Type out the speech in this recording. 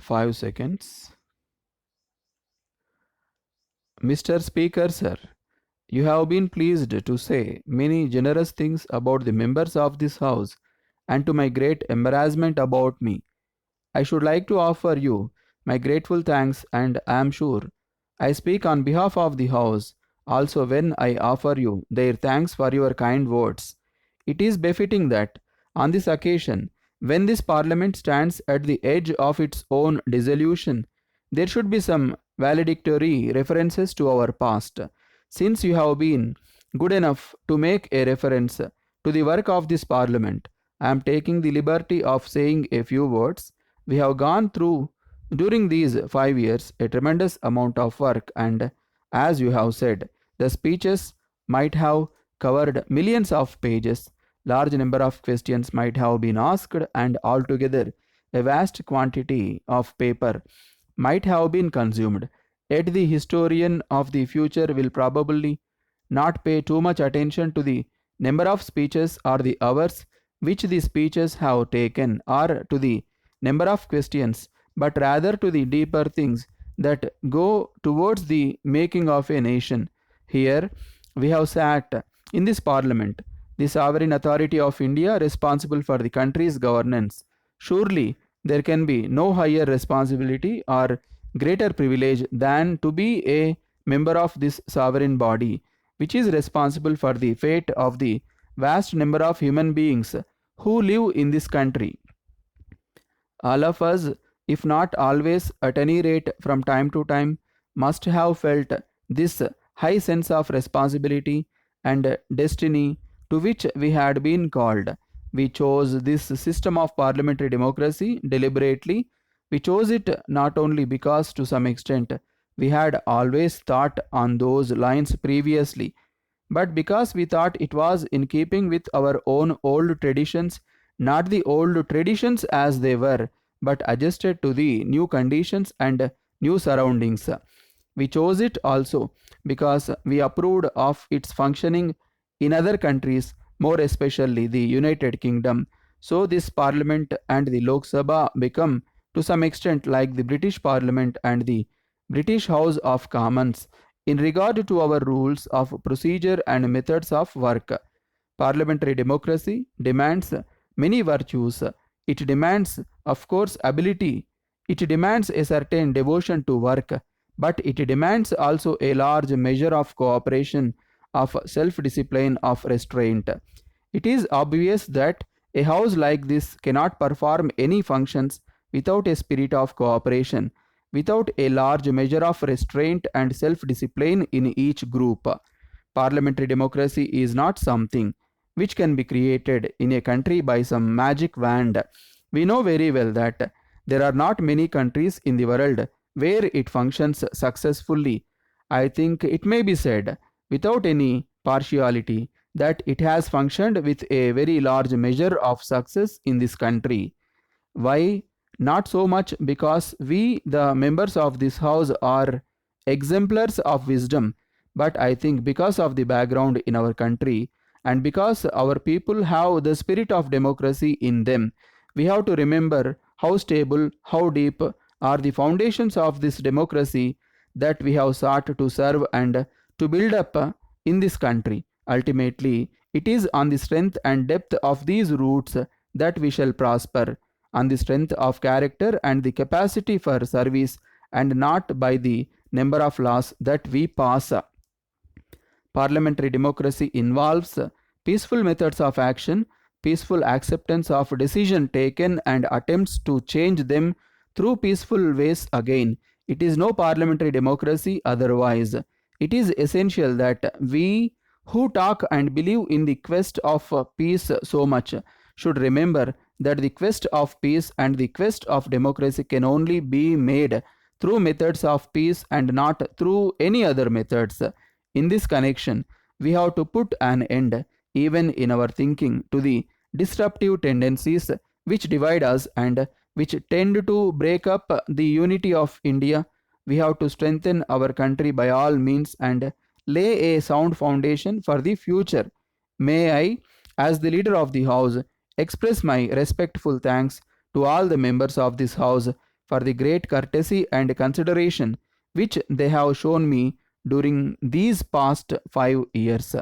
5 seconds. Mr. Speaker, sir, you have been pleased to say many generous things about the members of this House, and to my great embarrassment about me. I should like to offer you my grateful thanks, and I am sure I speak on behalf of the House also when I offer you their thanks for your kind words. It is befitting that, on this occasion, when this Parliament stands at the edge of its own dissolution, there should be some valedictory references to our past. Since you have been good enough to make a reference to the work of this Parliament, I am taking the liberty of saying a few words. We have gone through during these 5 years a tremendous amount of work, and as you have said, the speeches might have covered millions of pages, large number of questions might have been asked, and altogether a vast quantity of paper might have been consumed. Yet the historian of the future will probably not pay too much attention to the number of speeches or the hours which the speeches have taken, or to the number of questions, but rather to the deeper things that go towards the making of a nation. Here we have sat in this parliament, the sovereign authority of India responsible for the country's governance. Surely there can be no higher responsibility or greater privilege than to be a member of this sovereign body, which is responsible for the fate of the vast number of human beings who live in this country. All of us, if not always, at any rate from time to time, must have felt this high sense of responsibility and destiny to which we had been called. We chose this system of parliamentary democracy deliberately. We chose it not only because, to some extent, we had always thought on those lines previously, but because we thought it was in keeping with our own old traditions, not the old traditions as they were, but adjusted to the new conditions and new surroundings. We chose it also because we approved of its functioning in other countries, more especially the United Kingdom. So, this Parliament and the Lok Sabha become to some extent like the British Parliament and the British House of Commons in regard to our rules of procedure and methods of work. Parliamentary democracy demands many virtues. It demands, of course, ability. It demands a certain devotion to work, but it demands also a large measure of cooperation, of self discipline, of restraint. It is obvious that a house like this cannot perform any functions without a spirit of cooperation, without a large measure of restraint and self discipline in each group. Parliamentary democracy is not something which can be created in a country by some magic wand. We know very well that there are not many countries in the world where it functions successfully. I think it may be said, without any partiality, that it has functioned with a very large measure of success in this country. Why? Not so much because we, the members of this house, are exemplars of wisdom, but I think because of the background in our country and because our people have the spirit of democracy in them. We have to remember how stable, how deep are the foundations of this democracy that we have sought to serve and to build up in this country. Ultimately, it is on the strength and depth of these roots that we shall prosper, on the strength of character and the capacity for service, and not by the number of laws that we pass. Parliamentary democracy involves peaceful methods of action, peaceful acceptance of decision taken, and attempts to change them through peaceful ways again. It is no parliamentary democracy otherwise. It is essential that we who talk and believe in the quest of peace so much should remember that the quest of peace and the quest of democracy can only be made through methods of peace and not through any other methods. In this connection, we have to put an end, even in our thinking, to the disruptive tendencies which divide us and which tend to break up the unity of India. We have to strengthen our country by all means and lay a sound foundation for the future. May I, as the leader of the House, express my respectful thanks to all the members of this House for the great courtesy and consideration which they have shown me during these past 5 years.